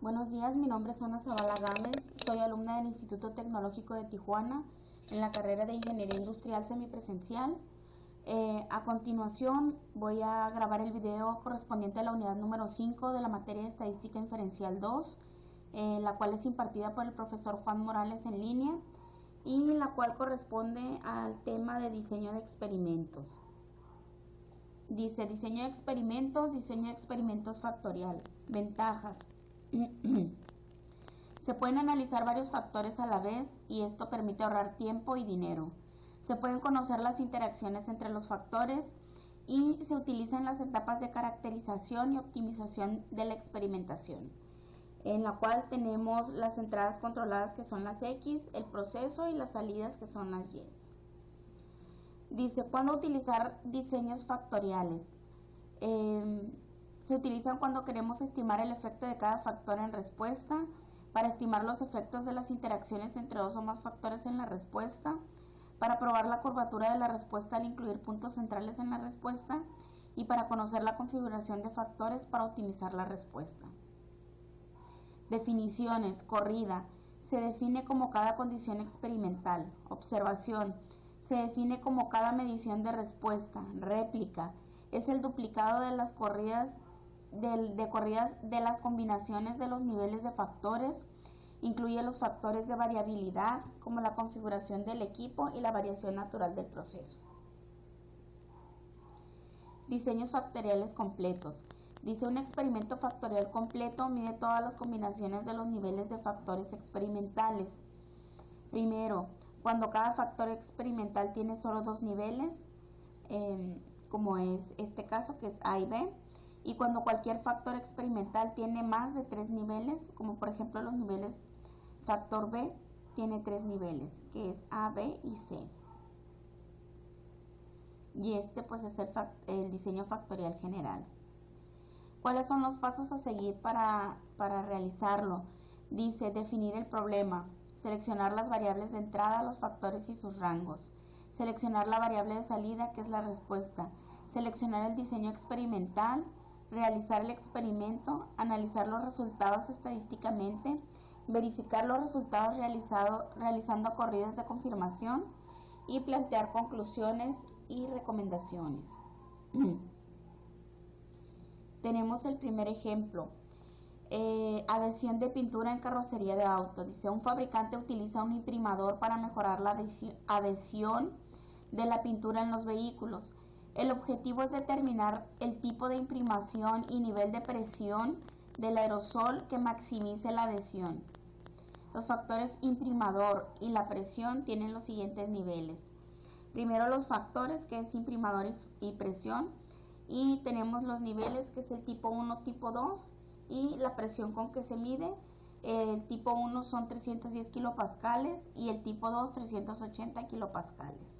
Buenos días, mi nombre es Ana Zavala Gámez, soy alumna del Instituto Tecnológico de Tijuana en la carrera de Ingeniería Industrial Semipresencial. A continuación voy a grabar el video correspondiente a la unidad número 5 de la materia de Estadística Inferencial 2, la cual es impartida por el profesor Juan Morales en línea y la cual corresponde al tema de diseño de experimentos. Dice diseño de experimentos factorial. Ventajas. Se pueden analizar varios factores a la vez y esto permite ahorrar tiempo y dinero. Se pueden conocer las interacciones entre los factores y se utilizan las etapas de caracterización y optimización de la experimentación, en la cual tenemos las entradas controladas que son las X, el proceso, y las salidas que son las Y. Dice, ¿cuándo utilizar diseños factoriales? Se utilizan cuando queremos estimar el efecto de cada factor en respuesta, para estimar los efectos de las interacciones entre dos o más factores en la respuesta, para probar la curvatura de la respuesta al incluir puntos centrales en la respuesta y para conocer la configuración de factores para optimizar la respuesta. Definiciones. Corrida. Se define como cada condición experimental. Observación. Se define como cada medición de respuesta. Réplica. Es el duplicado de las corridas de las combinaciones de los niveles de factores. Incluye los factores de variabilidad como la configuración del equipo y la variación natural del proceso. Diseños factoriales completos. Dice, un experimento factorial completo mide todas las combinaciones de los niveles de factores experimentales. Primero, cuando cada factor experimental tiene solo dos niveles, como es este caso que es A y B, y cuando cualquier factor experimental tiene más de 3 niveles, como por ejemplo los niveles factor B tiene 3 niveles, que es A, B y C. Y este pues es el diseño factorial general. ¿Cuáles son los pasos a seguir para realizarlo? Dice, definir el problema, seleccionar las variables de entrada, los factores y sus rangos, seleccionar la variable de salida, que es la respuesta, seleccionar el diseño experimental, realizar el experimento, analizar los resultados estadísticamente, verificar los resultados realizando corridas de confirmación y plantear conclusiones y recomendaciones. Tenemos el primer ejemplo. Adhesión de pintura en carrocería de auto. Dice, un fabricante utiliza un imprimador para mejorar la adhesión de la pintura en los vehículos. El objetivo es determinar el tipo de imprimación y nivel de presión del aerosol que maximice la adhesión. Los factores imprimador y la presión tienen los siguientes niveles. Primero los factores, que es imprimador y presión, y tenemos los niveles, que es el tipo 1, tipo 2, y la presión con que se mide. El tipo 1 son 310 kilopascales y el tipo 2 380 kilopascales.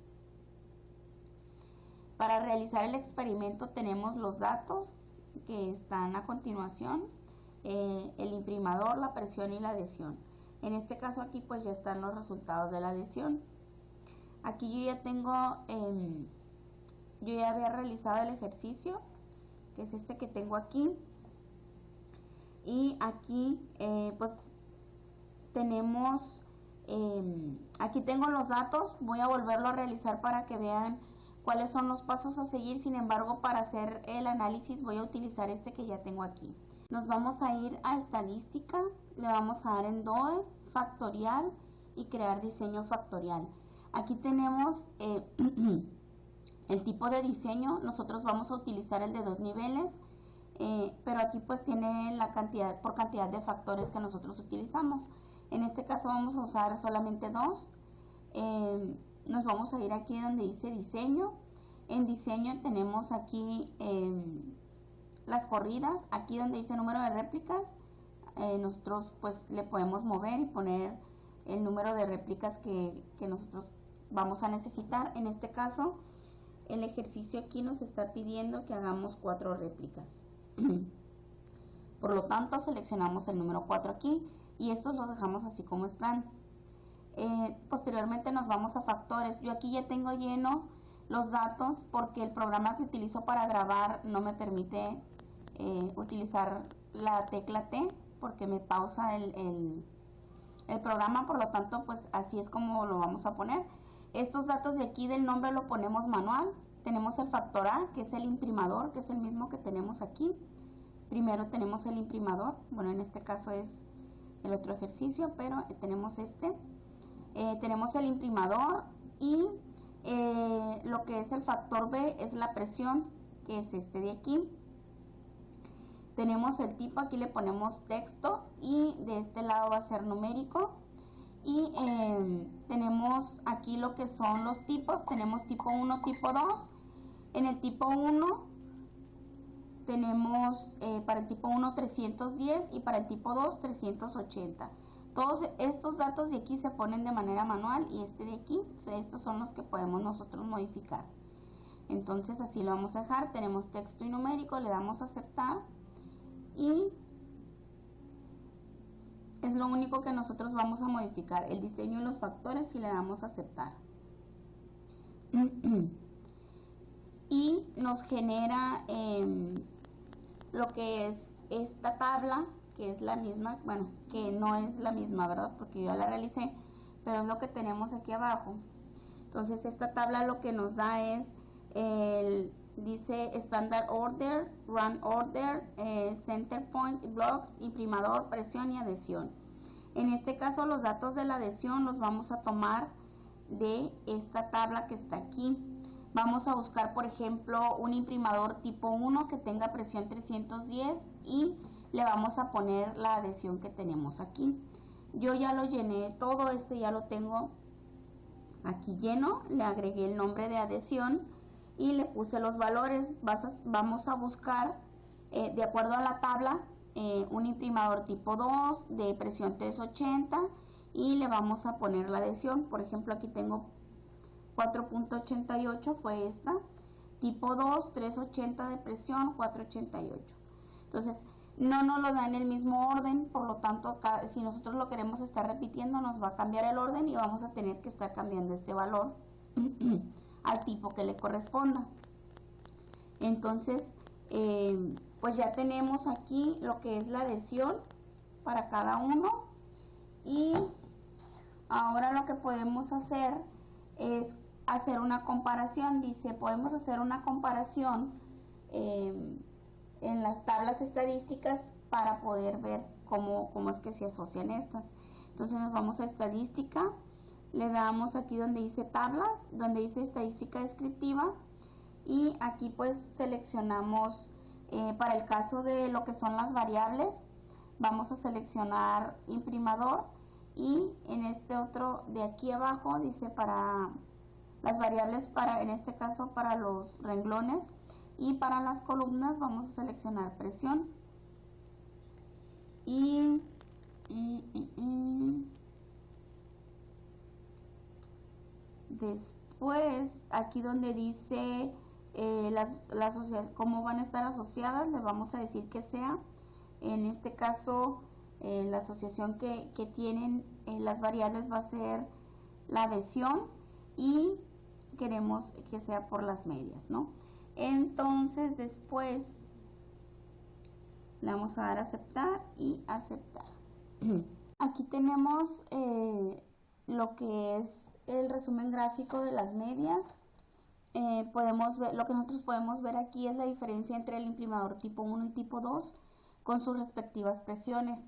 Para realizar el experimento tenemos los datos que están a continuación, el imprimador, la presión y la adhesión. En este caso aquí pues ya están los resultados de la adhesión. Aquí yo ya tengo, yo ya había realizado el ejercicio, que es este que tengo aquí. Y aquí pues tenemos, aquí tengo los datos, voy a volverlo a realizar para que vean cuáles son los pasos a seguir. Sin embargo, para hacer el análisis voy a utilizar este que ya tengo aquí. Nos vamos a ir a estadística, le vamos a dar en DOE, factorial y crear diseño factorial. Aquí tenemos el tipo de diseño. Nosotros vamos a utilizar el de 2 niveles, pero aquí pues tiene la cantidad por cantidad de factores que nosotros utilizamos. En este caso vamos a usar solamente 2. Nos vamos a ir aquí donde dice diseño. En diseño tenemos aquí las corridas. Aquí donde dice número de réplicas, nosotros pues le podemos mover y poner el número de réplicas que nosotros vamos a necesitar. En este caso el ejercicio aquí nos está pidiendo que hagamos 4 réplicas. Por lo tanto seleccionamos el número 4 aquí y estos los dejamos así como están. Posteriormente nos vamos a factores. Yo aquí ya tengo lleno los datos porque el programa que utilizo para grabar no me permite utilizar la tecla T. porque me pausa el programa, por lo tanto pues así es como lo vamos a poner. Estos datos de aquí del nombre lo ponemos manual. Tenemos el factor A, que es el imprimador, que es el mismo que tenemos aquí. Primero tenemos el imprimador, bueno, en este caso es el otro ejercicio, pero tenemos este. Tenemos el imprimador y lo que es el factor B es la presión, que es este de aquí. Tenemos el tipo, aquí le ponemos texto y de este lado va a ser numérico. Y tenemos aquí lo que son los tipos. Tenemos tipo 1, tipo 2. En el tipo 1 tenemos para el tipo 1 310 y para el tipo 2 380. Todos estos datos de aquí se ponen de manera manual y este de aquí, o sea, estos son los que podemos nosotros modificar. Entonces así lo vamos a dejar. Tenemos texto y numérico, le damos a aceptar y es lo único que nosotros vamos a modificar, el diseño y los factores, y le damos a aceptar. Y nos genera lo que es esta tabla, que es la misma, bueno, que no es la misma, ¿verdad? Porque yo ya la realicé, pero es lo que tenemos aquí abajo. Entonces esta tabla lo que nos da es dice Standard Order, Run Order, Center Point, Blocks, imprimador, presión y adhesión. En este caso los datos de la adhesión los vamos a tomar de esta tabla que está aquí. Vamos a buscar, por ejemplo, un imprimador tipo 1 que tenga presión 310 y le vamos a poner la adhesión que tenemos aquí. Yo ya lo llené todo, ya lo tengo aquí lleno, le agregué el nombre de adhesión y le puse los valores. Vamos a buscar de acuerdo a la tabla un imprimador tipo 2 de presión 380 y le vamos a poner la adhesión. Por ejemplo, aquí tengo 4.88, fue esta, tipo 2, 380 de presión, 488. Entonces no nos lo da en el mismo orden, por lo tanto si nosotros lo queremos estar repitiendo nos va a cambiar el orden y vamos a tener que estar cambiando este valor al tipo que le corresponda. Entonces pues ya tenemos aquí lo que es la adhesión para cada uno y ahora lo que podemos hacer es hacer una comparación. Dice, podemos hacer una comparación en las tablas estadísticas para poder ver cómo es que se asocian estas. Entonces nos vamos a estadística, le damos aquí donde dice tablas, donde dice estadística descriptiva y aquí pues seleccionamos para el caso de lo que son las variables, vamos a seleccionar imprimador y en este otro de aquí abajo dice para las variables, para en este caso para los renglones, y para las columnas vamos a seleccionar presión y después aquí donde dice cómo van a estar asociadas, le vamos a decir que sea en este caso la asociación que tienen las variables va a ser la adhesión y queremos que sea por las medias, ¿no? Entonces después le vamos a dar a aceptar y aceptar. Aquí tenemos lo que es el resumen gráfico de las medias. Podemos ver, lo que nosotros podemos ver aquí es la diferencia entre el imprimador tipo 1 y tipo 2 con sus respectivas presiones.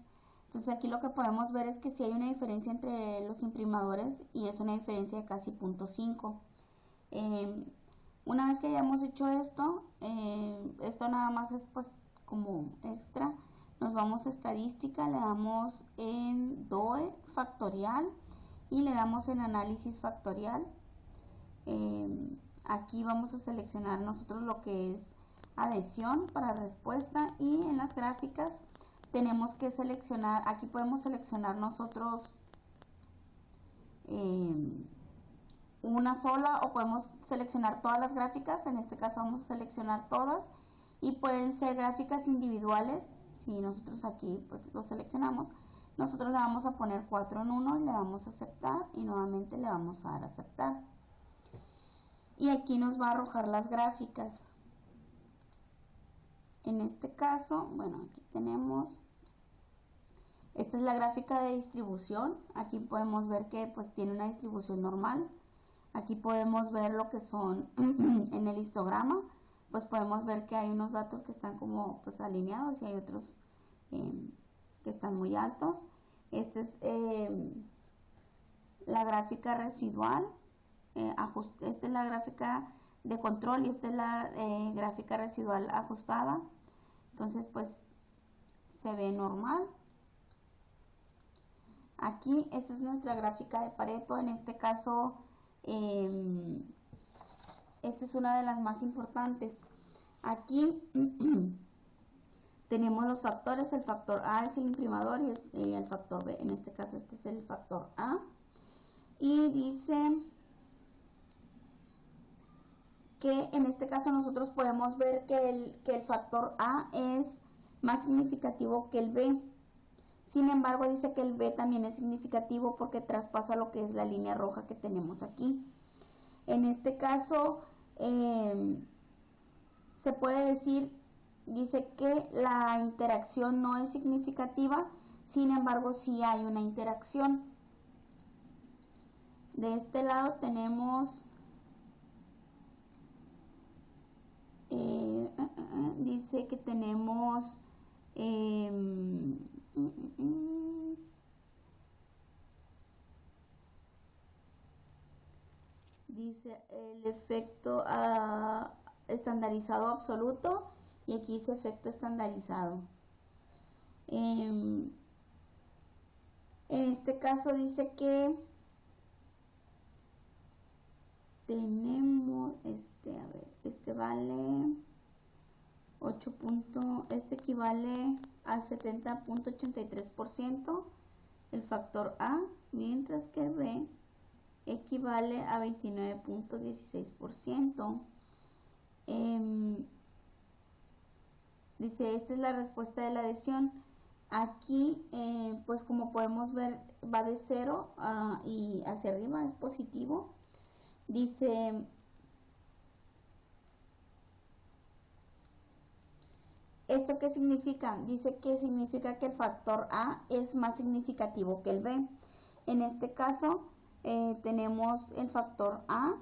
Entonces aquí lo que podemos ver es que sí hay una diferencia entre los imprimadores y es una diferencia de casi 0.5. Una vez que hayamos hecho esto, esto nada más es pues como extra, nos vamos a estadística, le damos en DOE factorial y le damos en análisis factorial. Aquí vamos a seleccionar nosotros lo que es adhesión para respuesta y en las gráficas tenemos que seleccionar, aquí podemos seleccionar nosotros una sola o podemos seleccionar todas las gráficas. En este caso vamos a seleccionar todas y pueden ser gráficas individuales. Si nosotros aquí pues lo seleccionamos, nosotros le vamos a poner 4 en 1, le damos a aceptar y nuevamente le vamos a dar a aceptar y aquí nos va a arrojar las gráficas. En este caso, bueno, aquí tenemos Esta es la gráfica de distribución. Aquí podemos ver que pues tiene una distribución normal. Aquí podemos ver lo que son en el histograma, pues podemos ver que hay unos datos que están como pues alineados y hay otros que están muy altos. Esta es la gráfica residual, esta es la gráfica de control y esta es la gráfica residual ajustada. Entonces pues se ve normal. Aquí esta es nuestra gráfica de Pareto. En este caso esta es una de las más importantes. Aquí tenemos los factores. El factor A es el imprimador y el factor B, en este caso este es el factor A, y dice que en este caso nosotros podemos ver que el factor A es más significativo que el B. Sin embargo, dice que el B también es significativo porque traspasa lo que es la línea roja que tenemos aquí. En este caso, se puede decir, dice que la interacción no es significativa, sin embargo, sí hay una interacción. De este lado tenemos, dice que tenemos dice el efecto estandarizado absoluto y aquí dice efecto estandarizado. En este caso dice que tenemos a ver, este vale 8. Este equivale a 70.83% el factor A, mientras que B equivale a 29.16%. Dice, esta es la respuesta de la adhesión. Aquí, pues como podemos ver, va de 0 y hacia arriba, es positivo. Dice, ¿esto qué significa? Dice que significa que el factor A es más significativo que el B. En este caso, tenemos el factor A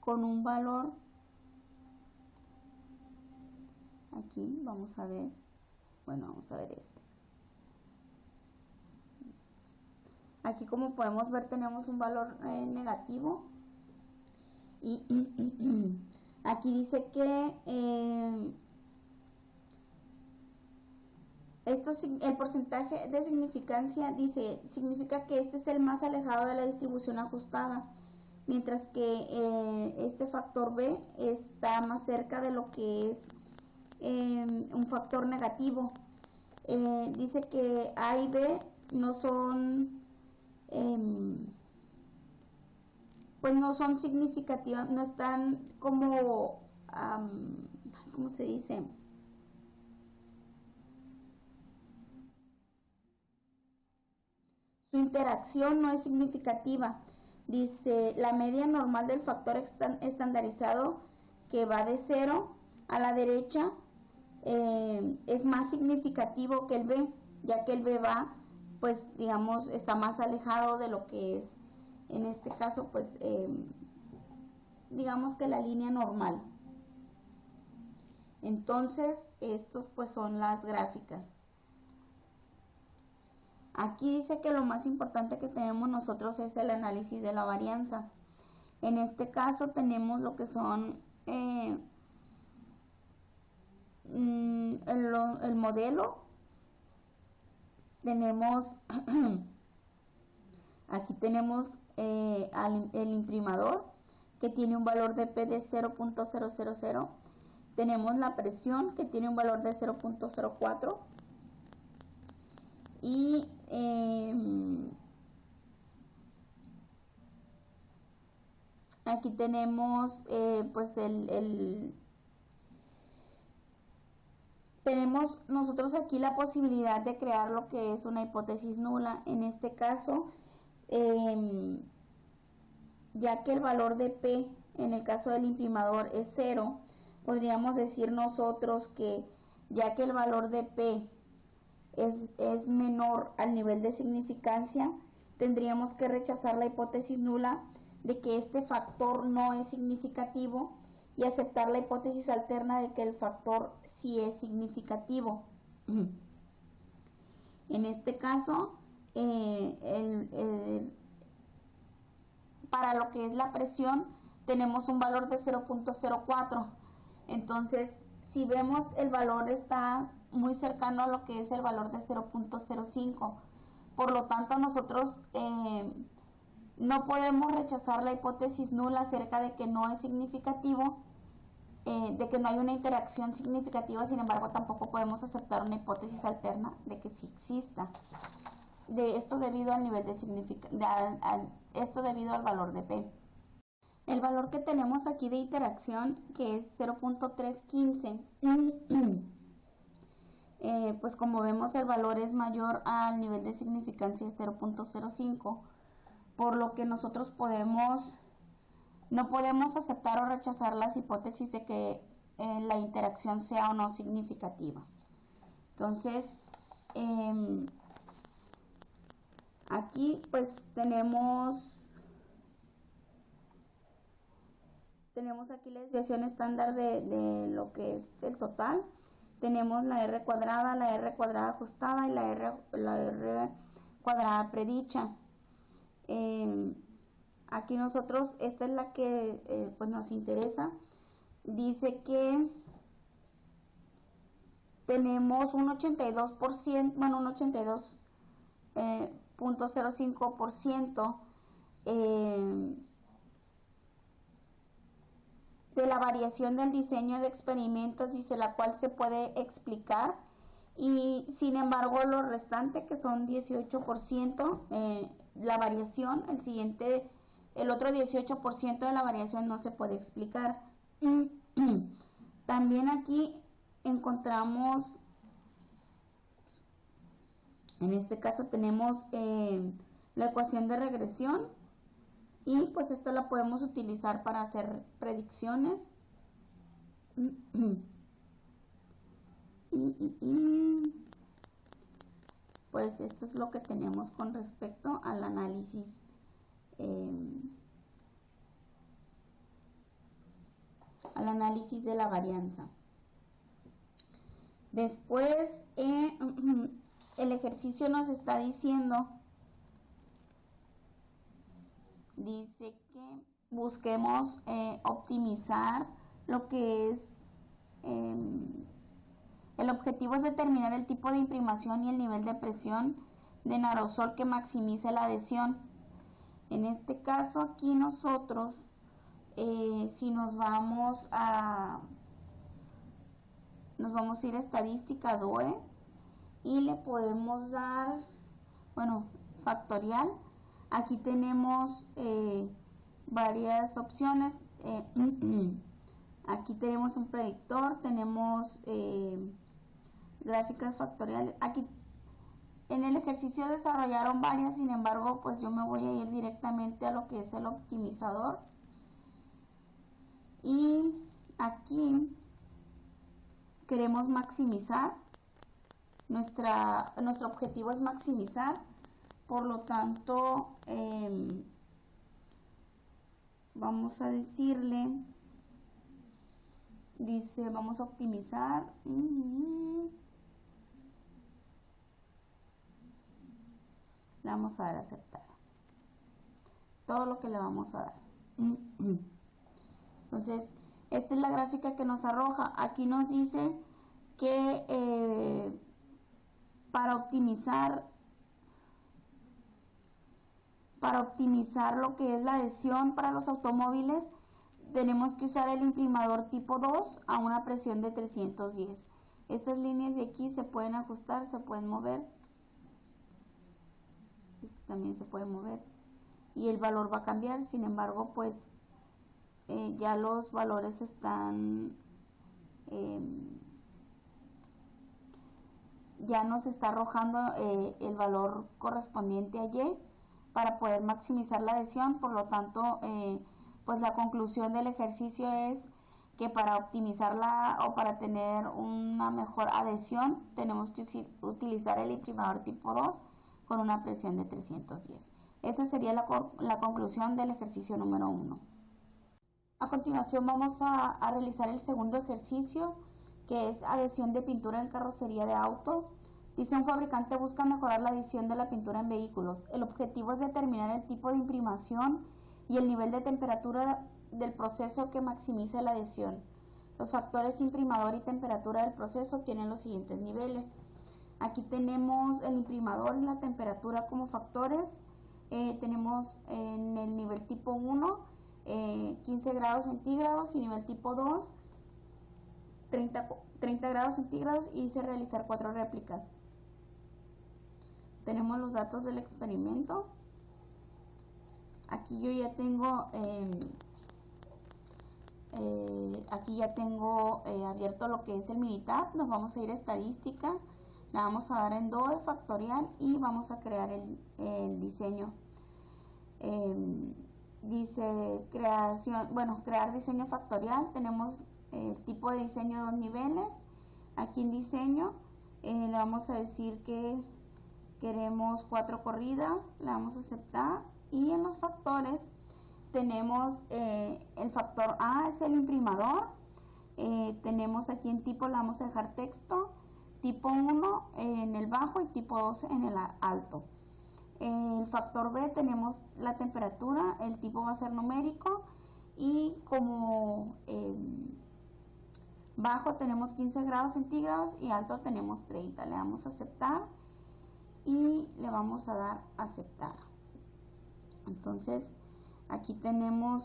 con un valor, aquí vamos a ver, bueno, vamos a ver este. Aquí como podemos ver tenemos un valor negativo y aquí dice que el porcentaje de significancia dice, significa que este es el más alejado de la distribución ajustada, mientras que este factor B está más cerca de lo que es un factor negativo. Dice que A y B no son pues no son significativas, no están como ¿cómo se dice? Su interacción no es significativa. Dice, la media normal del factor estandarizado, que va de 0 a la derecha, es más significativo que el B, ya que el B va, pues digamos, está más alejado de lo que es, en este caso, pues digamos que la línea normal. Entonces, estos pues son las gráficas. Aquí dice que lo más importante que tenemos nosotros es el análisis de la varianza. En este caso tenemos lo que son el modelo. Tenemos, aquí tenemos el imprimador, que tiene un valor de P de 0.000. Tenemos la presión, que tiene un valor de 0.04. Y aquí tenemos pues tenemos nosotros aquí la posibilidad de crear lo que es una hipótesis nula. En este caso, ya que el valor de P en el caso del imprimador es 0, podríamos decir nosotros que ya que el valor de P es menor al nivel de significancia, tendríamos que rechazar la hipótesis nula de que este factor no es significativo y aceptar la hipótesis alterna de que el factor sí es significativo. En este caso, para lo que es la presión, tenemos un valor de 0.04. Entonces, si vemos, el valor está muy cercano a lo que es el valor de 0.05. Por lo tanto, nosotros no podemos rechazar la hipótesis nula acerca de que no es significativo, de que no hay una interacción significativa. Sin embargo, tampoco podemos aceptar una hipótesis alterna de que sí exista. Esto debido al nivel de esto debido al valor de P. El valor que tenemos aquí de interacción, que es 0.315, pues como vemos, el valor es mayor al nivel de significancia de 0.05, por lo que nosotros no podemos aceptar o rechazar las hipótesis de que la interacción sea o no significativa. Entonces, aquí pues tenemos aquí la desviación estándar de lo que es el total. Tenemos la R cuadrada ajustada y la R cuadrada predicha. Aquí nosotros, esta es la que pues nos interesa. Dice que tenemos un 82%, bueno, un 82.05% de la variación del diseño de experimentos, dice, la cual se puede explicar, y sin embargo lo restante, que son 18%, la variación, el otro 18% de la variación no se puede explicar. También aquí encontramos, en este caso tenemos la ecuación de regresión, y pues esto la podemos utilizar para hacer predicciones. Pues esto es lo que tenemos con respecto al análisis de la varianza. Después el ejercicio nos está diciendo, dice que busquemos optimizar lo que es, el objetivo es determinar el tipo de imprimación y el nivel de presión de en aerosol que maximice la adhesión. En este caso aquí nosotros, si nos vamos a ir a estadística DOE y le podemos dar, bueno, factorial. Aquí tenemos varias opciones. Aquí tenemos un predictor, tenemos gráficas factoriales. Aquí en el ejercicio desarrollaron varias, sin embargo, pues yo me voy a ir directamente a lo que es el optimizador. Y aquí queremos maximizar, nuestro objetivo es maximizar, por lo tanto vamos a decirle, dice, vamos a optimizar, le vamos a dar a aceptar, todo lo que le vamos a dar. Entonces, esta es la gráfica que nos arroja. Aquí nos dice que para optimizar lo que es la adhesión para los automóviles, tenemos que usar el imprimador tipo 2 a una presión de 310. Estas líneas de aquí se pueden ajustar, se pueden mover. Esto también se puede mover. Y el valor va a cambiar, sin embargo, pues ya los valores están, ya nos está arrojando el valor correspondiente a Y para poder maximizar la adhesión. Por lo tanto, pues la conclusión del ejercicio es que para optimizarla o para tener una mejor adhesión tenemos que utilizar el imprimador tipo 2 con una presión de 310. Esa sería la conclusión del ejercicio número 1. A continuación vamos a realizar el segundo ejercicio, que es adhesión de pintura en carrocería de auto. Dice: un fabricante busca mejorar la adhesión de la pintura en vehículos. El objetivo es determinar el tipo de imprimación y el nivel de temperatura del proceso que maximiza la adhesión. Los factores imprimador y temperatura del proceso tienen los siguientes niveles. Aquí tenemos el imprimador y la temperatura como factores. Tenemos en el nivel tipo 1 15 grados centígrados y nivel tipo 2 30 grados centígrados, y hice realizar 4 réplicas. Tenemos los datos del experimento. Aquí yo ya tengo abierto lo que es el Minitab. Nos vamos a ir a estadística, la vamos a dar en DOE factorial y vamos a crear el diseño. Dice crear diseño factorial. Tenemos el tipo de diseño de 2 niveles. Aquí en diseño le vamos a decir que queremos 4 corridas, le vamos a aceptar. Y en los factores tenemos el factor A es el imprimador. Tenemos aquí en tipo, le vamos a dejar texto, tipo 1 en el bajo y tipo 2 en el alto. El factor B tenemos la temperatura, el tipo va a ser numérico, y como bajo tenemos 15 grados centígrados y alto tenemos 30. Le damos a aceptar y le vamos a dar a aceptar. Entonces aquí tenemos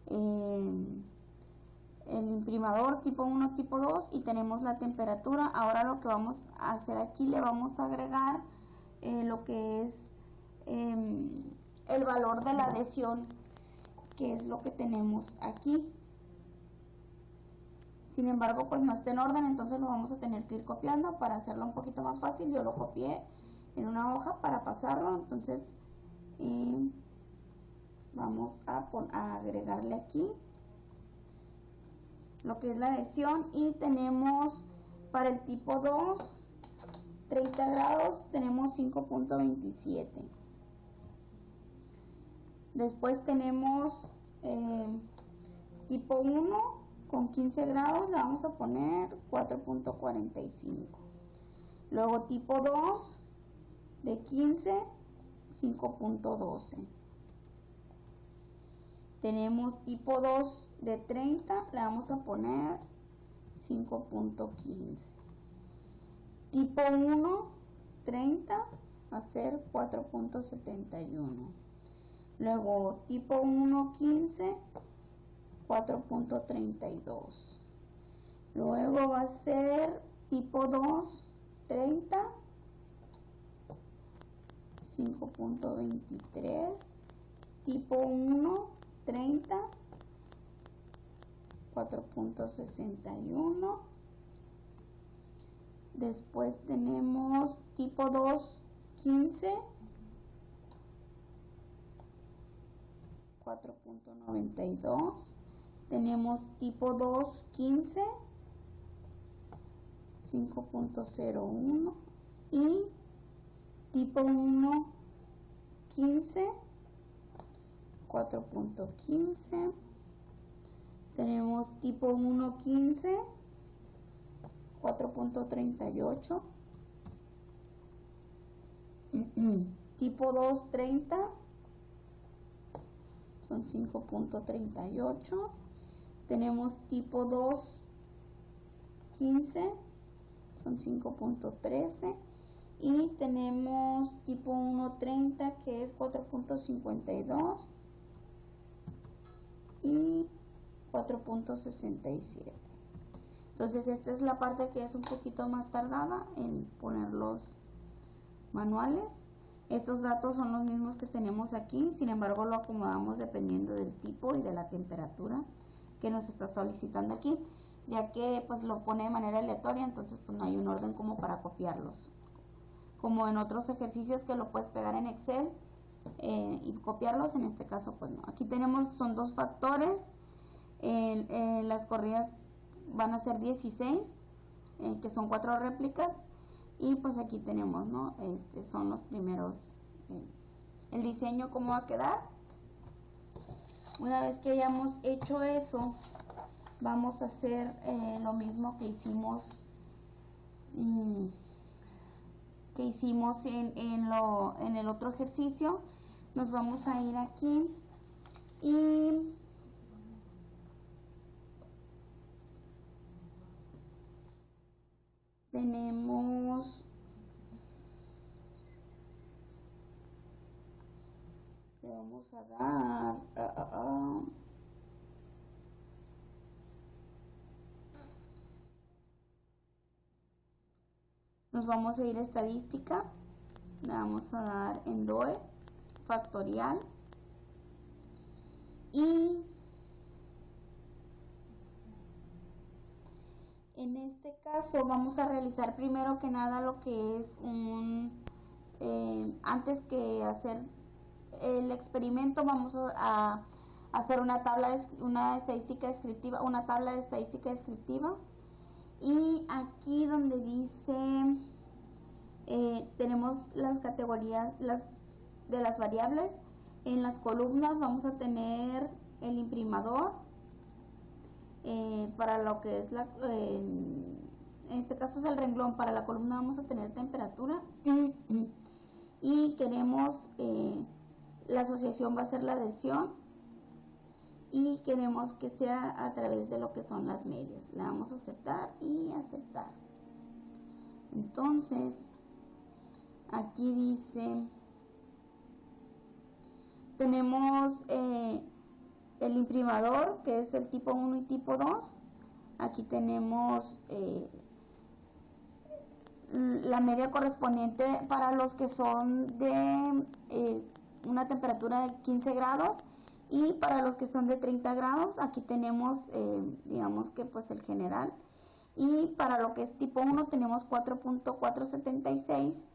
el imprimador tipo 1, tipo 2, y tenemos la temperatura. Ahora lo que vamos a hacer aquí, le vamos a agregar lo que es el valor de la adhesión, que es lo que tenemos aquí. Sin embargo, pues no está en orden, entonces lo vamos a tener que ir copiando para hacerlo un poquito más fácil. Yo lo copié en una hoja para pasarlo, entonces vamos a agregarle aquí lo que es la adhesión. Y tenemos para el tipo 2 30 grados, tenemos 5.27. Después tenemos tipo 1 con 15 grados, le vamos a poner 4.45. Luego tipo 2 de 15, 5.12. Tenemos tipo 2 de 30, le vamos a poner 5.15. Tipo 1, 30, va a ser 4.71. Luego tipo 1, 15, 4.32. Luego va a ser tipo 2, 30, 5.23. Tipo 1, 30, 4.61. Después tenemos tipo 2, 15, 4.92. Tenemos tipo 2, 15, 5.01. Y tipo 1, 15, 4.15. Tenemos tipo 1, 15, 4.38. Tipo 2, 30, son 5.38. Tenemos tipo 2, 15, son 5.13. Y tenemos tipo 1, 30, que es 4.52 y 4.67. Entonces esta es la parte que es un poquito más tardada en poner los manuales. Estos datos son los mismos que tenemos aquí, sin embargo lo acomodamos dependiendo del tipo y de la temperatura que nos está solicitando aquí, ya que pues lo pone de manera aleatoria, entonces pues no hay un orden como para copiarlos, como en otros ejercicios que lo puedes pegar en Excel y copiarlos. En este caso pues no. Aquí tenemos, son 2 factores, Las corridas van a ser 16, que son 4 réplicas. Y pues aquí tenemos, ¿no? Son los primeros, el diseño cómo va a quedar. Una vez que hayamos hecho eso, vamos a hacer lo mismo que hicimos en el otro ejercicio. Nos vamos a ir aquí y tenemos le vamos a dar nos vamos a ir a estadística, le vamos a dar en DOE factorial y en este caso vamos a realizar primero que nada lo que es antes que hacer el experimento vamos a hacer una tabla estadística descriptiva, una tabla de estadística descriptiva. Y aquí donde dice tenemos las categorías de las variables. En las columnas vamos a tener el imprimador, para lo que es en este caso es el renglón. Para la columna vamos a tener temperatura y queremos la asociación va a ser la adhesión y queremos que sea a través de lo que son las medias. Le damos a aceptar y aceptar. Entonces aquí dice tenemos el imprimador, que es el tipo 1 y tipo 2. Aquí tenemos la media correspondiente para los que son de una temperatura de 15 grados y para los que son de 30 grados. Aquí tenemos digamos que pues el general, y para lo que es tipo 1 tenemos 4.476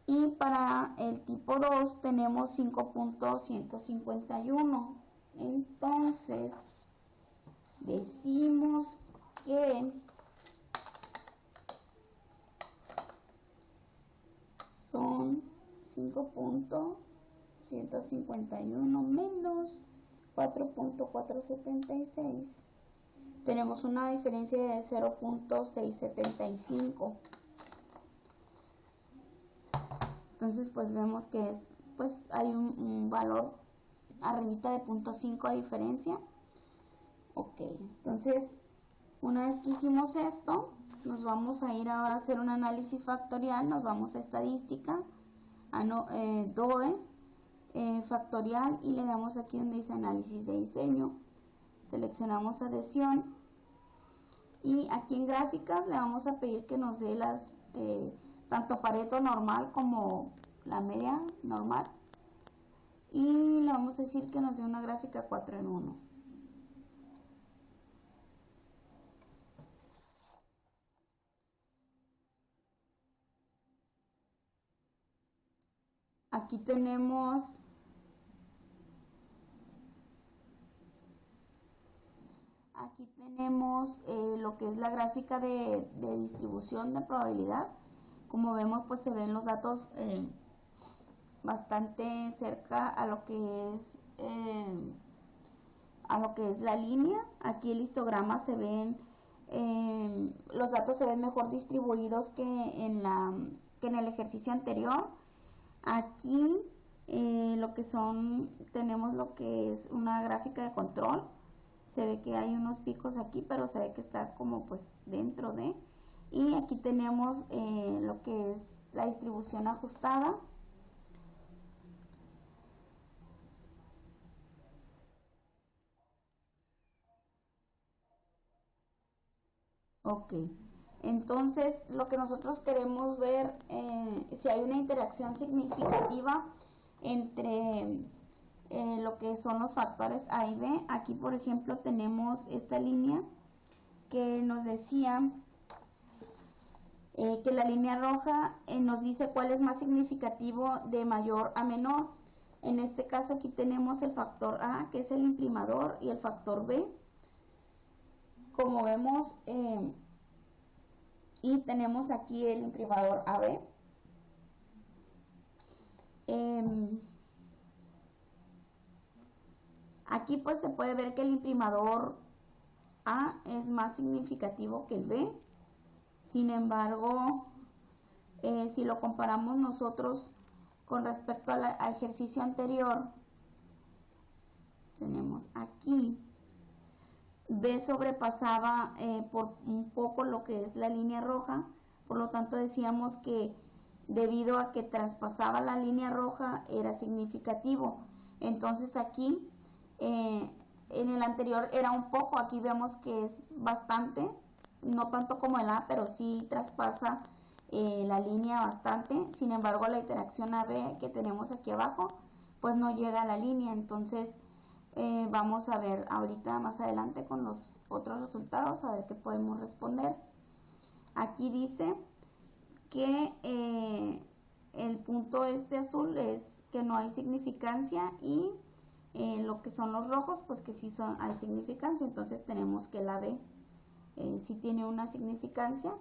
y para el tipo 2 tenemos 5.151. Entonces decimos que son 5.151 menos 4.476. Tenemos una diferencia de 0.675. Entonces pues vemos que hay un valor arribita de 0.5 de diferencia. Ok, entonces una vez que hicimos esto, nos vamos a ir ahora a hacer un análisis factorial. Nos vamos a estadística, a DOE, factorial, y le damos aquí donde dice análisis de diseño. Seleccionamos adhesión y aquí en gráficas le vamos a pedir que nos dé las tanto Pareto normal como la media normal, y le vamos a decir que nos dé una gráfica 4 en 1. Aquí tenemos lo que es la gráfica de distribución de probabilidad. Como vemos, pues se ven los datos bastante cerca a lo que es la línea. Aquí el histograma se ven, los datos se ven mejor distribuidos que en el ejercicio anterior. Aquí tenemos lo que es una gráfica de control. Se ve que hay unos picos aquí, pero se ve que está como pues dentro de. Y aquí tenemos lo que es la distribución ajustada. Ok, entonces lo que nosotros queremos ver, si hay una interacción significativa entre lo que son los factores A y B. Aquí por ejemplo tenemos esta línea que nos decía que la línea roja nos dice cuál es más significativo de mayor a menor. En este caso aquí tenemos el factor A, que es el imprimador, y el factor B, como vemos, y tenemos aquí el imprimador AB. Aquí pues se puede ver que el imprimador A es más significativo que el B. Sin embargo, si lo comparamos nosotros con respecto al ejercicio anterior, tenemos aquí B sobrepasaba por un poco lo que es la línea roja, por lo tanto decíamos que debido a que traspasaba la línea roja era significativo. Entonces aquí en el anterior era un poco, aquí vemos que es bastante, no tanto como el A, pero sí traspasa la línea bastante. Sin embargo, la interacción AB que tenemos aquí abajo pues no llega a la línea. Entonces vamos a ver ahorita más adelante con los otros resultados a ver qué podemos responder. Aquí dice que el punto azul es que no hay significancia, y lo que son los rojos pues que sí hay significancia. Entonces tenemos que la B sí tiene una significancia,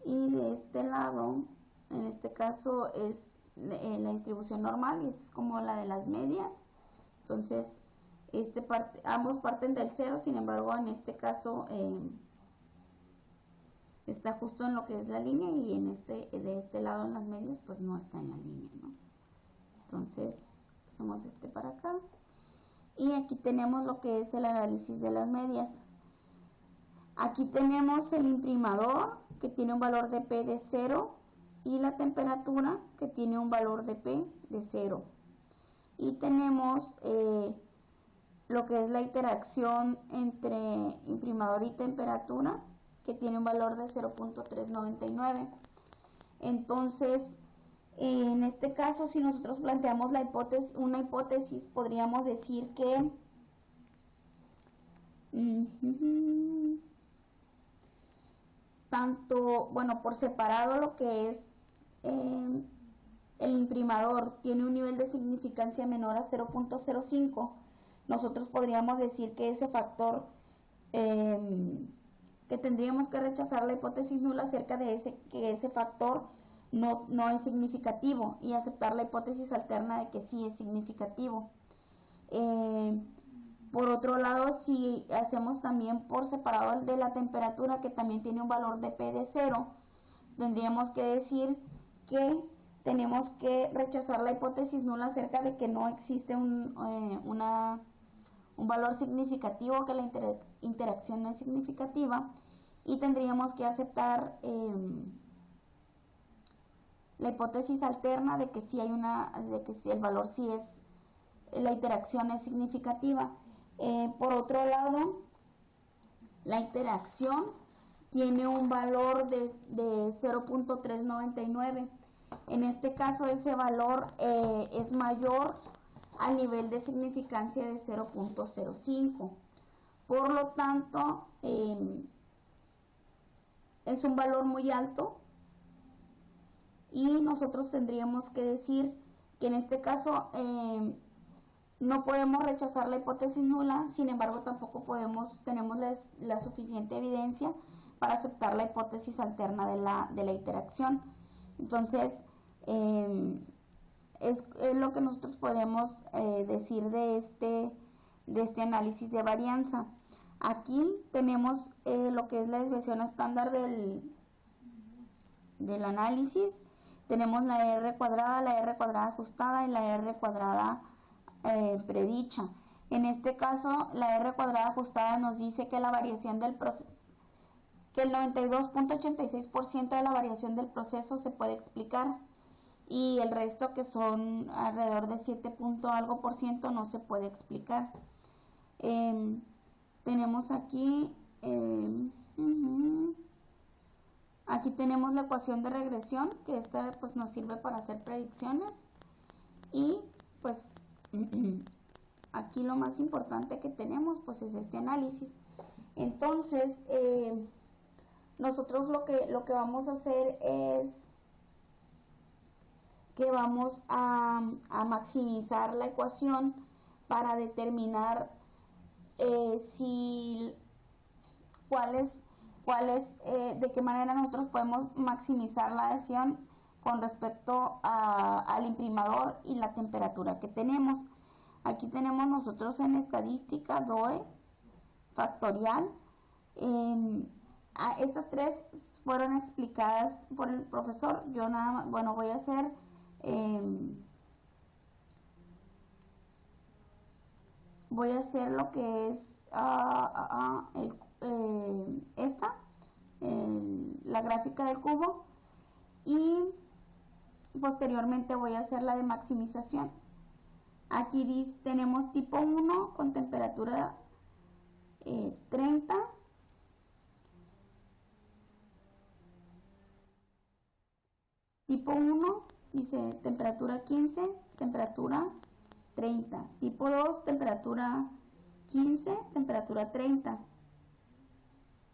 y de este lado, en este caso es la distribución normal, y esta es como la de las medias. Entonces ambos parten del 0, sin embargo en este caso está justo en lo que es la línea, y de este lado en las medias pues no está en la línea, ¿no? Entonces hacemos para acá, y aquí tenemos lo que es el análisis de las medias. Aquí tenemos el imprimador que tiene un valor de P de 0 y la temperatura que tiene un valor de P de 0. Y tenemos lo que es la interacción entre imprimador y temperatura que tiene un valor de 0.399. Entonces, en este caso, si nosotros planteamos una hipótesis, podríamos decir que por separado lo que es el imprimador tiene un nivel de significancia menor a 0.05, nosotros podríamos decir que ese factor, que tendríamos que rechazar la hipótesis nula acerca de que ese factor no es significativo, y aceptar la hipótesis alterna de que sí es significativo. Por otro lado, si hacemos también por separado el de la temperatura, que también tiene un valor de P de 0, tendríamos que decir que tenemos que rechazar la hipótesis nula acerca de que no existe un valor significativo, que la interacción no es significativa, y tendríamos que aceptar la hipótesis alterna de que sí hay de que sí el valor sí es, la interacción es significativa. Por otro lado, la interacción tiene un valor de 0.399. En este caso, ese valor es mayor al nivel de significancia de 0.05. Por lo tanto, es un valor muy alto, y nosotros tendríamos que decir que en este caso no podemos rechazar la hipótesis nula. Sin embargo, tampoco tenemos la suficiente evidencia para aceptar la hipótesis alterna de la interacción. Entonces, es lo que nosotros podemos decir de este análisis de varianza. Aquí tenemos lo que es la desviación estándar del análisis. Tenemos la R cuadrada ajustada y la R cuadrada predicha. En este caso, la R cuadrada ajustada nos dice que la variación del proceso, que el 92.86% de la variación del proceso se puede explicar, y el resto, que son alrededor de 7 algo por ciento, no se puede explicar. Tenemos aquí aquí tenemos la ecuación de regresión, que esta pues nos sirve para hacer predicciones, y pues aquí lo más importante que tenemos pues es este análisis. Entonces nosotros lo que vamos a hacer es que vamos a maximizar la ecuación para determinar si de qué manera nosotros podemos maximizar la adhesión con respecto al imprimador y la temperatura que tenemos. Aquí tenemos nosotros en estadística DOE factorial. Estas tres fueron explicadas por el profesor. Yo nada más, bueno, voy a hacer lo que es la gráfica del cubo, y posteriormente voy a hacer la de maximización. Aquí tenemos tipo 1 con temperatura 30, tipo 1 dice temperatura 15, temperatura 30, tipo 2 temperatura 15, temperatura 30.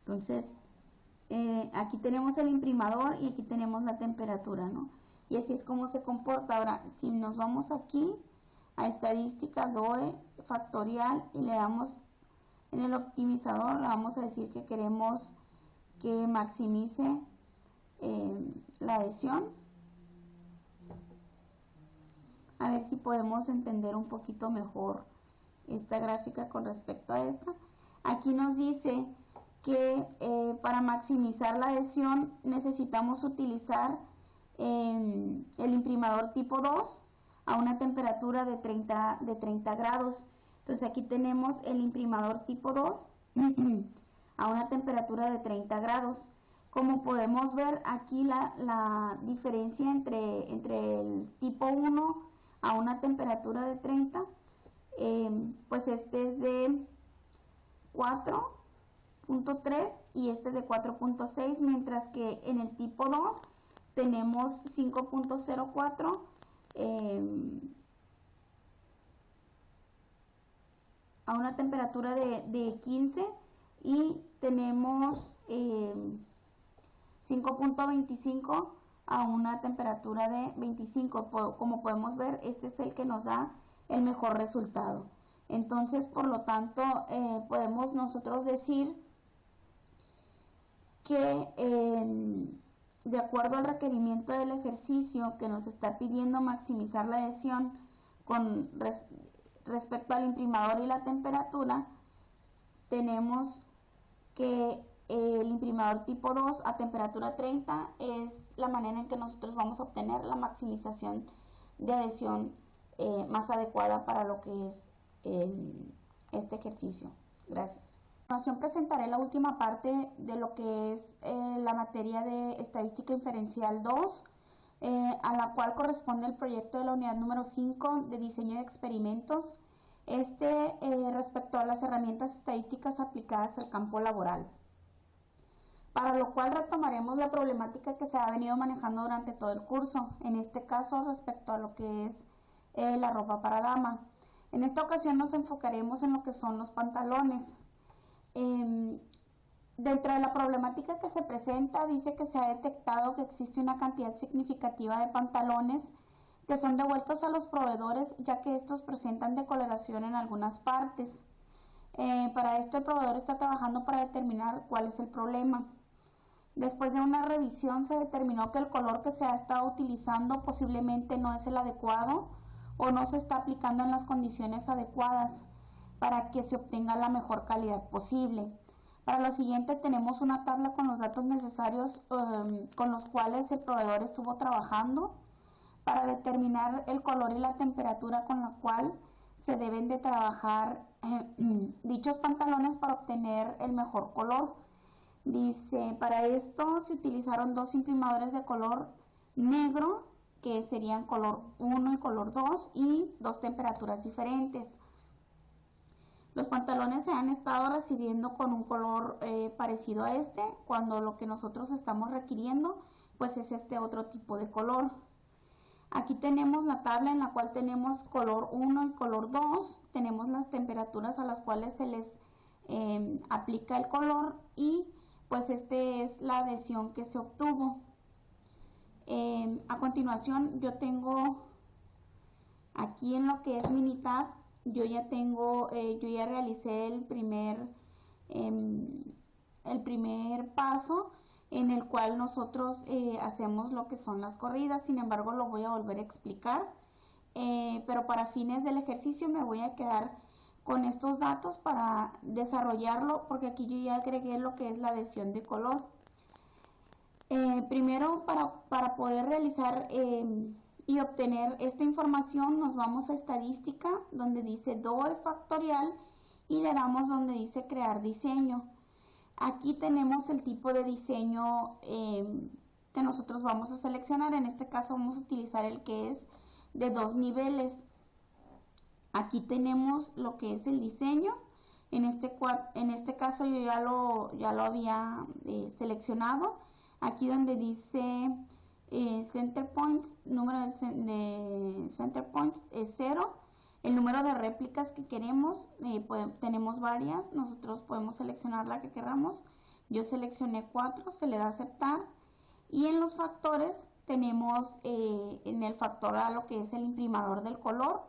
Entonces aquí tenemos el imprimador y aquí tenemos la temperatura, ¿no? Y así es como se comporta. Ahora, si nos vamos aquí a estadística DOE factorial y le damos en el optimizador, le vamos a decir que queremos que maximice la adhesión. A ver si podemos entender un poquito mejor esta gráfica con respecto a esta. Aquí nos dice que para maximizar la adhesión necesitamos utilizar el imprimador tipo 2 a una temperatura de 30 grados. Entonces aquí tenemos el imprimador tipo 2 a una temperatura de 30 grados. Como podemos ver aquí la diferencia entre el tipo 1 a una temperatura de 30, pues este es de 4.3 y este es de 4.6, mientras que en el tipo 2 tenemos 5.04 a una temperatura de 15 y tenemos 5.25 a una temperatura de 25. Como podemos ver, este es el que nos da el mejor resultado. Entonces, por lo tanto, podemos nosotros decir que de acuerdo al requerimiento del ejercicio que nos está pidiendo maximizar la adhesión con respecto al imprimador y la temperatura, tenemos que el imprimador tipo 2 a temperatura 30 es la manera en que nosotros vamos a obtener la maximización de adhesión más adecuada para lo que es este ejercicio. Gracias. A continuación presentaré la última parte de lo que es la materia de estadística inferencial 2, a la cual corresponde el proyecto de la unidad número 5 de diseño de experimentos, respecto a las herramientas estadísticas aplicadas al campo laboral, para lo cual retomaremos la problemática que se ha venido manejando durante todo el curso, en este caso respecto a lo que es la ropa para dama. En esta ocasión nos enfocaremos en lo que son los pantalones. Dentro de la problemática que se presenta, dice que se ha detectado que existe una cantidad significativa de pantalones que son devueltos a los proveedores, ya que estos presentan decoloración en algunas partes. Para esto el proveedor está trabajando para determinar cuál es el problema. Después de una revisión se determinó que el color que se ha estado utilizando posiblemente no es el adecuado o no se está aplicando en las condiciones adecuadas para que se obtenga la mejor calidad posible. Para lo siguiente tenemos una tabla con los datos necesarios con los cuales el proveedor estuvo trabajando para determinar el color y la temperatura con la cual se deben de trabajar dichos pantalones para obtener el mejor color. Dice, para esto se utilizaron dos imprimadores de color negro, que serían color 1 y color 2, y dos temperaturas diferentes. Los pantalones se han estado recibiendo con un color parecido a este, cuando lo que nosotros estamos requiriendo pues es este otro tipo de color. Aquí tenemos la tabla en la cual tenemos color 1 y color 2, tenemos las temperaturas a las cuales se les aplica el color y pues este es la adhesión que se obtuvo. A continuación yo tengo aquí en lo que es Minitab, yo ya realicé el primer paso en el cual nosotros hacemos lo que son las corridas. Sin embargo, lo voy a volver a explicar, pero para fines del ejercicio me voy a quedar con estos datos para desarrollarlo, porque aquí yo ya agregué lo que es la adhesión de color. Primero, para poder realizar y obtener esta información, nos vamos a estadística, donde dice DOE factorial, y le damos donde dice crear diseño. Aquí tenemos el tipo de diseño que nosotros vamos a seleccionar. En este caso vamos a utilizar el que es de 2 niveles. Aquí tenemos lo que es el diseño. En este caso yo ya lo había seleccionado. Aquí donde dice center points, número de center points es 0. El número de réplicas que queremos, tenemos varias, nosotros podemos seleccionar la que queramos. Yo seleccioné 4, se le da a aceptar. Y en los factores tenemos en el factor A lo que es el imprimador del color,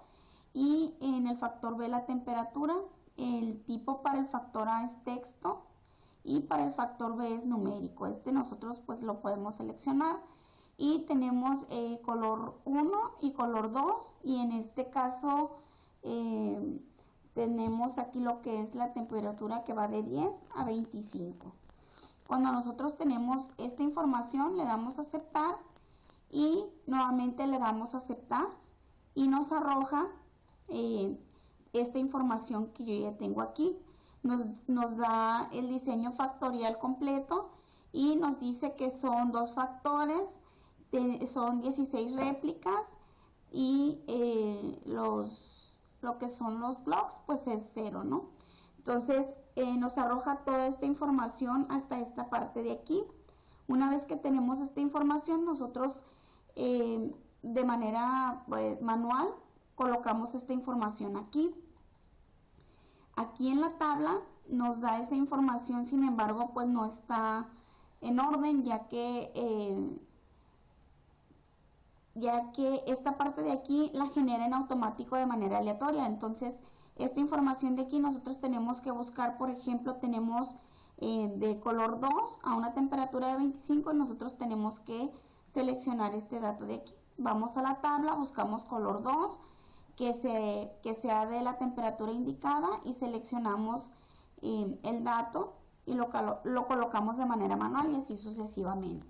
y en el factor B la temperatura. El tipo para el factor A es texto y para el factor B es numérico. Nosotros pues lo podemos seleccionar. Y tenemos color 1 y color 2, y en este caso tenemos aquí lo que es la temperatura, que va de 10 a 25. Cuando nosotros tenemos esta información, le damos a aceptar y nuevamente le damos a aceptar, y nos arroja esta información que yo ya tengo aquí. Nos da el diseño factorial completo y nos dice que son 2 factores, son 16 réplicas, y lo que son los blocks pues es 0, ¿no? Entonces nos arroja toda esta información hasta esta parte de aquí. Una vez que tenemos esta información, nosotros de manera pues, manual colocamos esta información aquí. Aquí en la tabla nos da esa información, sin embargo pues no está en orden, ya que esta parte de aquí la genera en automático de manera aleatoria. Entonces esta información de aquí nosotros tenemos que buscar. Por ejemplo, tenemos de color 2 a una temperatura de 25, y nosotros tenemos que seleccionar este dato de aquí. Vamos a la tabla, buscamos color 2 que sea de la temperatura indicada, y seleccionamos el dato y lo colocamos de manera manual, y así sucesivamente.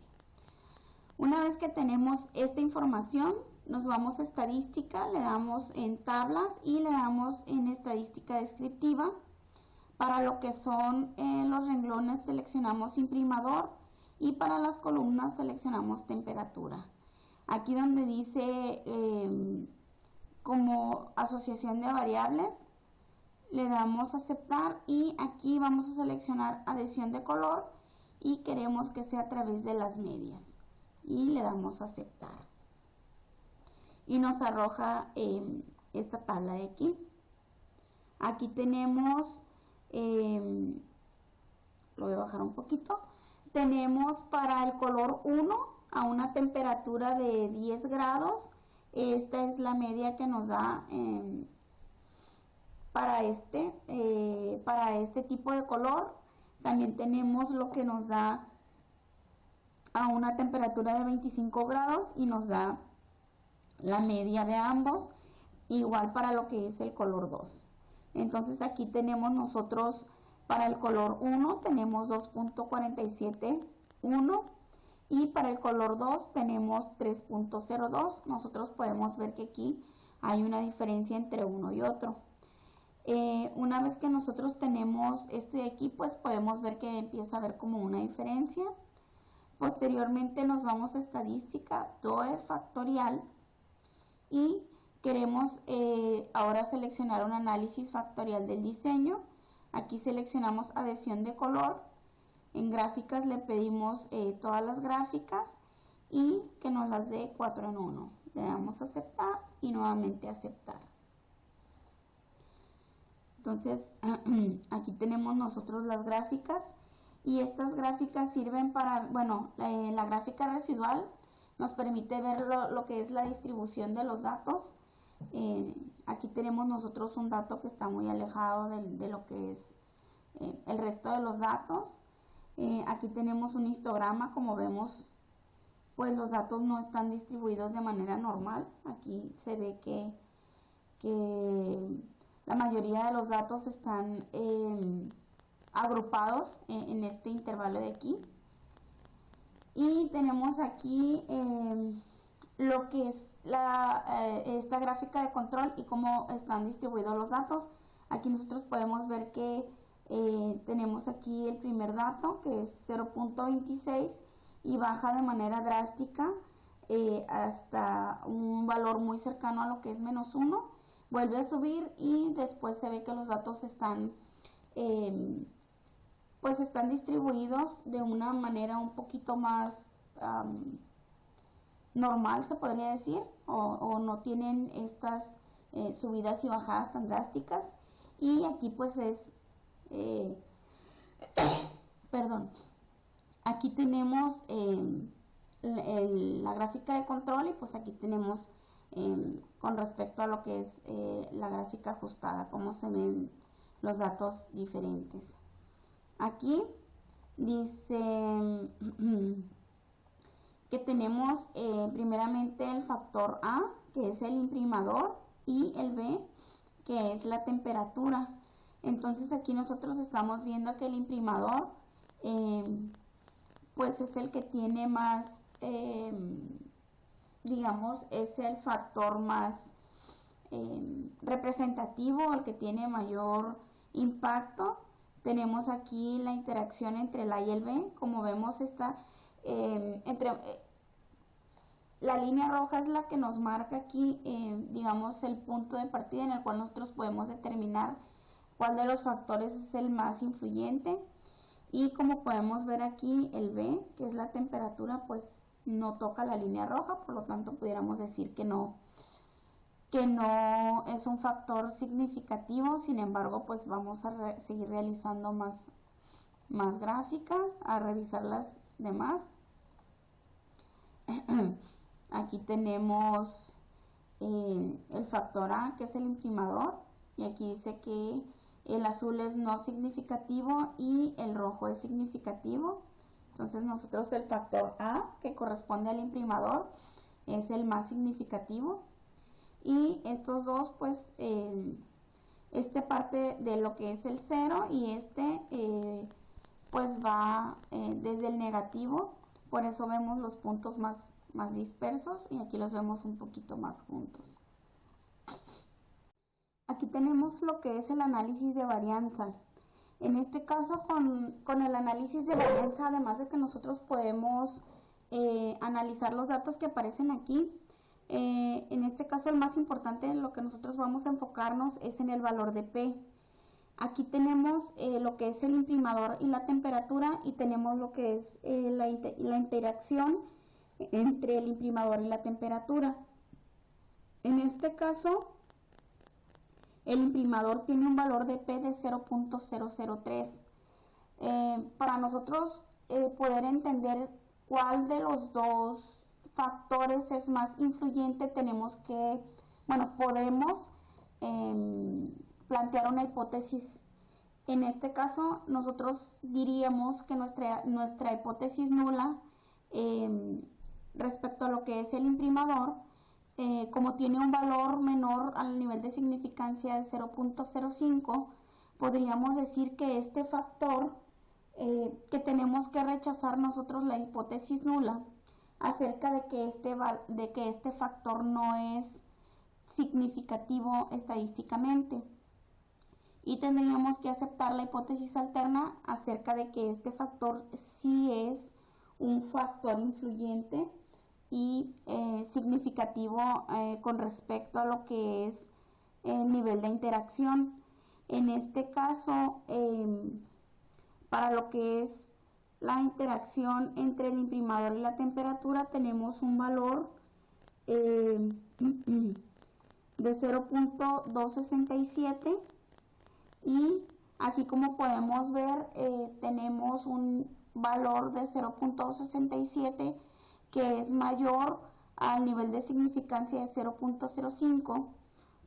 Una vez que tenemos esta información, nos vamos a estadística, le damos en tablas y le damos en estadística descriptiva. Para lo que son los renglones seleccionamos imprimador, y para las columnas seleccionamos temperatura. Aquí donde dice como asociación de variables, le damos a aceptar, y aquí vamos a seleccionar adhesión de color y queremos que sea a través de las medias, y le damos a aceptar y nos arroja esta tabla de aquí. Aquí tenemos lo voy a bajar un poquito. Tenemos para el color 1 a una temperatura de 10 grados. Esta es la media que nos da para este tipo de color. También tenemos lo que nos da a una temperatura de 25 grados y nos da la media de ambos, igual para lo que es el color 2. Entonces aquí tenemos nosotros para el color 1 tenemos 2.471 y para el color 2 tenemos 3.02. Nosotros podemos ver que aquí hay una diferencia entre uno y otro. Una vez que nosotros tenemos este de aquí, pues podemos ver que empieza a haber como una diferencia. Posteriormente nos vamos a estadística, DOE factorial, y queremos ahora seleccionar un análisis factorial del diseño. Aquí seleccionamos adhesión de color. En gráficas le pedimos todas las gráficas y que nos las dé 4 en 1. Le damos a aceptar y nuevamente aceptar. Entonces aquí tenemos nosotros las gráficas, y estas gráficas sirven para, bueno, la gráfica residual nos permite ver lo que es la distribución de los datos. Aquí tenemos nosotros un dato que está muy alejado de lo que es el resto de los datos. Aquí tenemos un histograma. Como vemos, pues los datos no están distribuidos de manera normal. Aquí se ve que la mayoría de los datos están agrupados en este intervalo de aquí. Y tenemos aquí lo que es esta gráfica de control y cómo están distribuidos los datos. Aquí nosotros podemos ver que tenemos aquí el primer dato, que es 0.26, y baja de manera drástica hasta un valor muy cercano a lo que es -1. Vuelve a subir y después se ve que los datos están pues están distribuidos de una manera un poquito más normal, se podría decir, o no tienen estas subidas y bajadas tan drásticas. Y aquí pues es perdón, aquí tenemos la gráfica de control, y pues aquí tenemos con respecto a lo que es la gráfica ajustada, cómo se ven los datos diferentes. Aquí dice que tenemos primeramente el factor A, que es el imprimador, y el B, que es la temperatura. Entonces aquí nosotros estamos viendo que el imprimador pues es el que tiene más, digamos, es el factor más representativo, el que tiene mayor impacto. Tenemos aquí la interacción entre el A y el B. Como vemos, está la línea roja es la que nos marca aquí, digamos, el punto de partida en el cual nosotros podemos determinar cuál de los factores es el más influyente. Y como podemos ver aquí, el B, que es la temperatura, pues no toca la línea roja, por lo tanto pudiéramos decir que no es un factor significativo. Sin embargo, pues vamos a seguir realizando más gráficas, a revisar las demás. Aquí tenemos el factor A, que es el imprimador, y aquí dice que el azul es no significativo y el rojo es significativo. Entonces nosotros el factor A, que corresponde al imprimador, es el más significativo. Y estos dos, pues, este parte de lo que es el 0 y pues va desde el negativo. Por eso vemos los puntos más dispersos, y aquí los vemos un poquito más juntos. Aquí tenemos lo que es el análisis de varianza. En este caso, con el análisis de varianza, además de que nosotros podemos analizar los datos que aparecen aquí, en este caso el más importante en lo que nosotros vamos a enfocarnos es en el valor de P. Aquí tenemos lo que es el imprimador y la temperatura, y tenemos lo que es la interacción entre el imprimador y la temperatura. En este caso, el imprimador tiene un valor de P de 0.003. Para nosotros poder entender cuál de los dos factores es más influyente, podemos plantear una hipótesis. En este caso, nosotros diríamos que nuestra hipótesis nula respecto a lo que es el imprimador, como tiene un valor menor al nivel de significancia de 0.05, podríamos decir que este factor, que tenemos que rechazar nosotros la hipótesis nula acerca de que este factor no es significativo estadísticamente, y tendríamos que aceptar la hipótesis alterna acerca de que este factor sí es un factor influyente y significativo con respecto a lo que es el nivel de interacción. En este caso, para lo que es la interacción entre el imprimador y la temperatura, tenemos un valor de 0.267, y aquí, como podemos ver, tenemos un valor de 0.67 que es mayor al nivel de significancia de 0.05,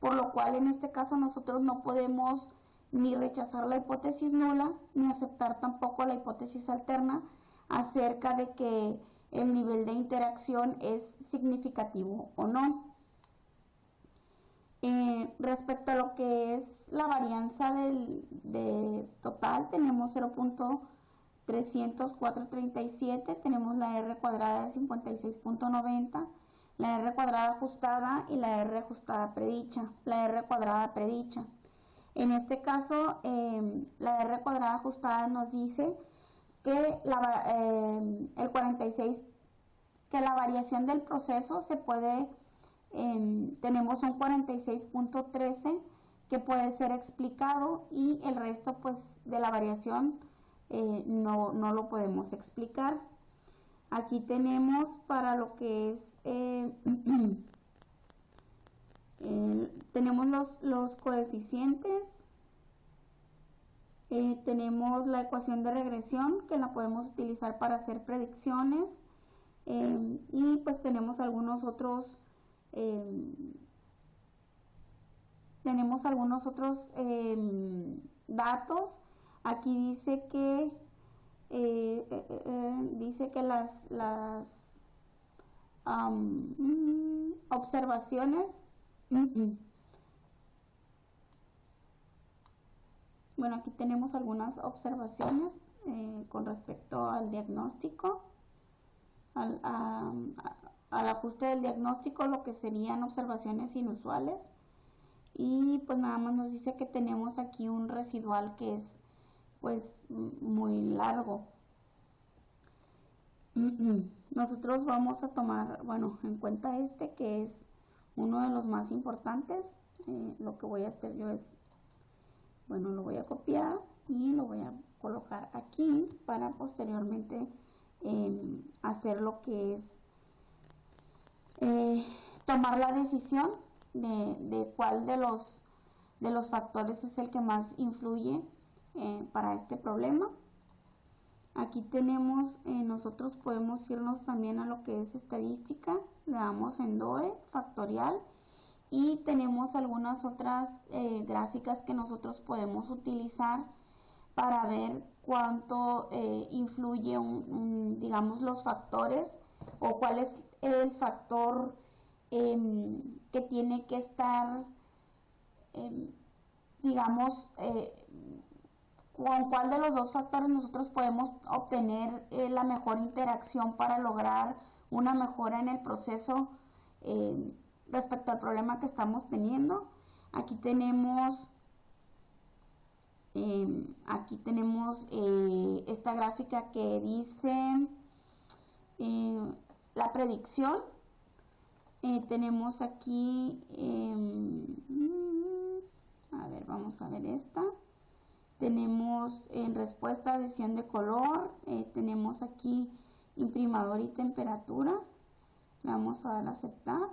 por lo cual en este caso nosotros no podemos ni rechazar la hipótesis nula, ni aceptar tampoco la hipótesis alterna acerca de que el nivel de interacción es significativo o no. Respecto a lo que es la varianza de total, tenemos 0.30437, tenemos la R cuadrada de 56.90, la R cuadrada ajustada y la R ajustada predicha, la R cuadrada predicha. En este caso, la R cuadrada ajustada nos dice que el 46, que la variación del proceso se puede, tenemos un 46.13 que puede ser explicado y el resto pues de la variación no lo podemos explicar. Aquí tenemos para lo que es, tenemos los coeficientes, tenemos la ecuación de regresión que la podemos utilizar para hacer predicciones, y pues tenemos algunos otros datos. Aquí dice que las observaciones, bueno, aquí tenemos algunas observaciones con respecto al diagnóstico, al ajuste del diagnóstico, lo que serían observaciones inusuales, y pues nada más nos dice que tenemos aquí un residual que es pues muy largo. Nosotros vamos a tomar, bueno, en cuenta que es uno de los más importantes. Lo que voy a hacer yo es, bueno, lo voy a copiar y lo voy a colocar aquí para posteriormente hacer lo que es tomar la decisión de cuál de los factores es el que más influye para este problema. Aquí tenemos, nosotros podemos irnos también a lo que es estadística, le damos en DOE, factorial, y tenemos algunas otras gráficas que nosotros podemos utilizar para ver cuánto influye digamos, los factores, o cuál es el factor que tiene que estar, digamos, con cuál de los dos factores nosotros podemos obtener la mejor interacción para lograr una mejora en el proceso respecto al problema que estamos teniendo. Aquí tenemos esta gráfica que dice la predicción. Tenemos aquí, a ver, vamos a ver esta. Tenemos en respuesta adición de color, tenemos aquí imprimador y temperatura. Le vamos a dar a aceptar.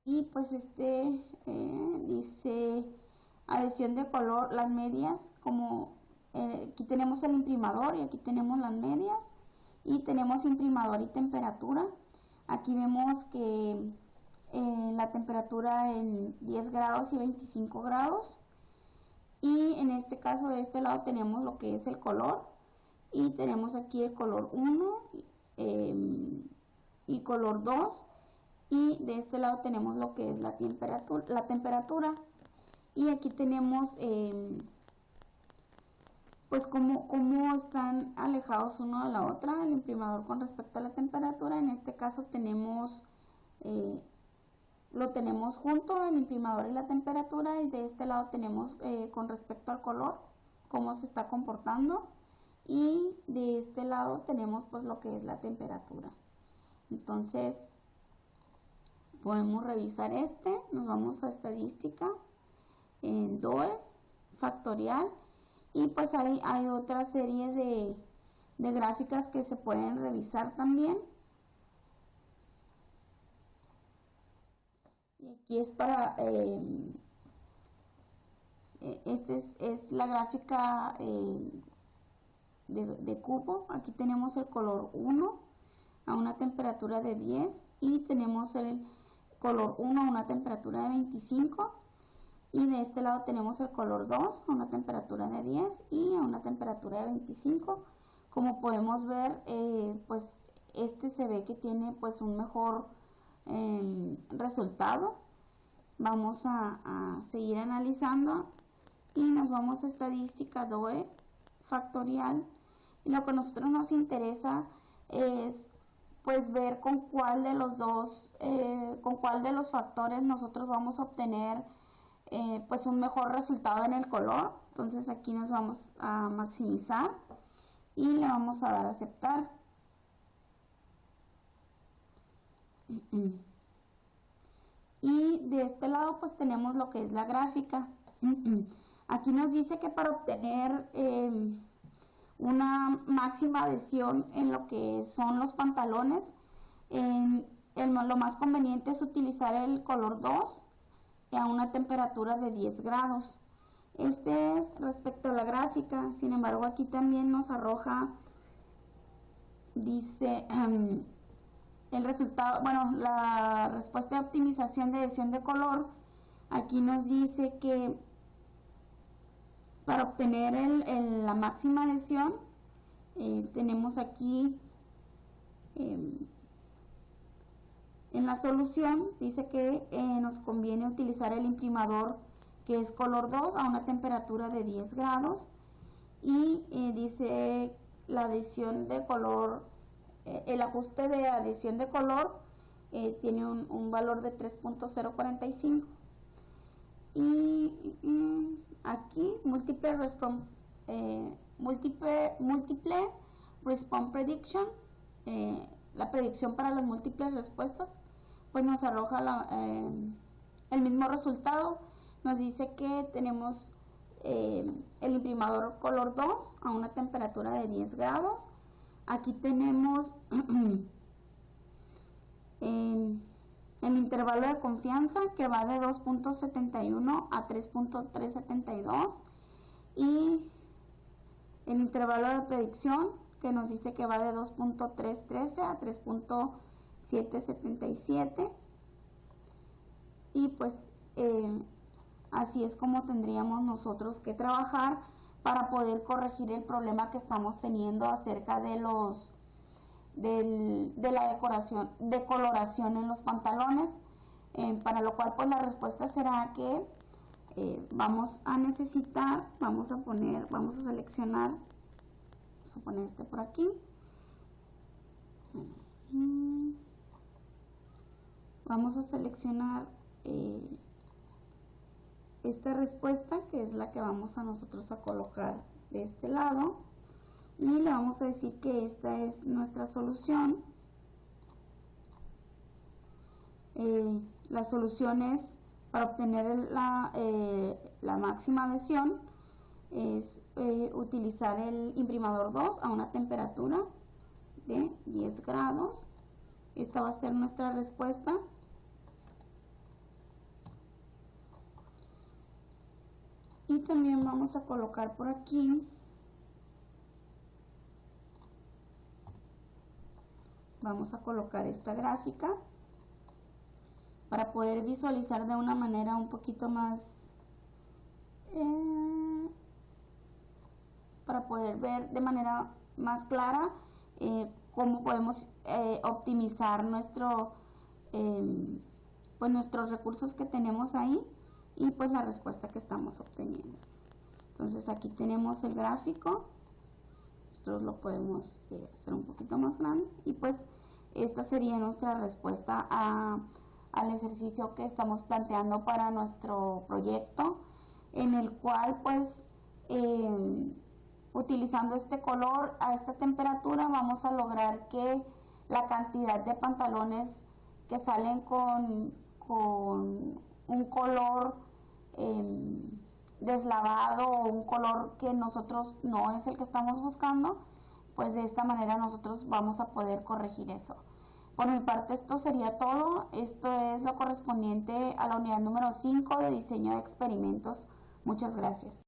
Y pues dice adición de color, las medias, como aquí tenemos el imprimador y aquí tenemos las medias, y tenemos imprimador y temperatura. Aquí vemos que la temperatura en 10 grados y 25 grados, y en este caso de este lado tenemos lo que es el color, y tenemos aquí el color 1 y color 2, y de este lado tenemos lo que es la temperatura, y aquí tenemos pues cómo están alejados uno de la otra el imprimador con respecto a la temperatura. En este caso tenemos lo tenemos junto, el imprimador y la temperatura, y de este lado tenemos con respecto al color cómo se está comportando, y de este lado tenemos pues lo que es la temperatura. Entonces podemos revisar nos vamos a estadística, en DOE, factorial, y pues hay otra serie de gráficas que se pueden revisar también. Y aquí es para, es la gráfica de cubo. Aquí tenemos el color 1 a una temperatura de 10, y tenemos color 1 a una temperatura de 25 y de este lado tenemos el color 2 a una temperatura de 10 y a una temperatura de 25. Como podemos ver, pues este se ve que tiene pues un mejor resultado. Vamos a seguir analizando y nos vamos a estadística DOE factorial, y lo que a nosotros nos interesa es pues ver con cuál de los factores nosotros vamos a obtener pues un mejor resultado en el color. Entonces aquí nos vamos a maximizar y le vamos a dar a aceptar. Y de este lado pues tenemos lo que es la gráfica. Aquí nos dice que para obtener una máxima adhesión en lo que son los pantalones, lo más conveniente es utilizar el color 2 a una temperatura de 10 grados. Este es respecto a la gráfica. Sin embargo, aquí también nos arroja, dice el resultado, bueno, la respuesta de optimización de adhesión de color. Aquí nos dice que para obtener la máxima adhesión, tenemos aquí en la solución, dice que nos conviene utilizar el imprimador que es color 2 a una temperatura de 10 grados y dice la adhesión de color, el ajuste de adhesión de color tiene un valor de 3.045 y aquí múltiple response prediction, la predicción para las múltiples respuestas, pues nos arroja el mismo resultado. Nos dice que tenemos el imprimador color 2 a una temperatura de 10 grados. Aquí tenemos el intervalo de confianza que va de 2.71 a 3.372 y el intervalo de predicción que nos dice que va de 2.313 a 3.777 y pues así es como tendríamos nosotros que trabajar para poder corregir el problema que estamos teniendo acerca de de la decoloración en los pantalones, para lo cual pues la respuesta será que vamos a necesitar, vamos a seleccionar, vamos a poner este por aquí, vamos a seleccionar esta respuesta, que es la que vamos a nosotros a colocar de este lado, y le vamos a decir que esta es nuestra solución. La solución es, para obtener la máxima adhesión, es utilizar el imprimador 2 a una temperatura de 10 grados. Esta va a ser nuestra respuesta. Y también vamos a colocar por aquí, vamos a colocar esta gráfica para poder visualizar de una manera un poquito más, para poder ver de manera más clara cómo podemos optimizar pues nuestros recursos que tenemos ahí y pues la respuesta que estamos obteniendo. Entonces aquí tenemos el gráfico, nosotros lo podemos hacer un poquito más grande y pues esta sería nuestra respuesta al ejercicio que estamos planteando para nuestro proyecto, en el cual pues utilizando este color a esta temperatura vamos a lograr que la cantidad de pantalones que salen con un color deslavado o un color que nosotros no es el que estamos buscando, pues de esta manera nosotros vamos a poder corregir eso. Por mi parte esto sería todo. Esto es lo correspondiente a la unidad número 5 de diseño de experimentos. Muchas gracias.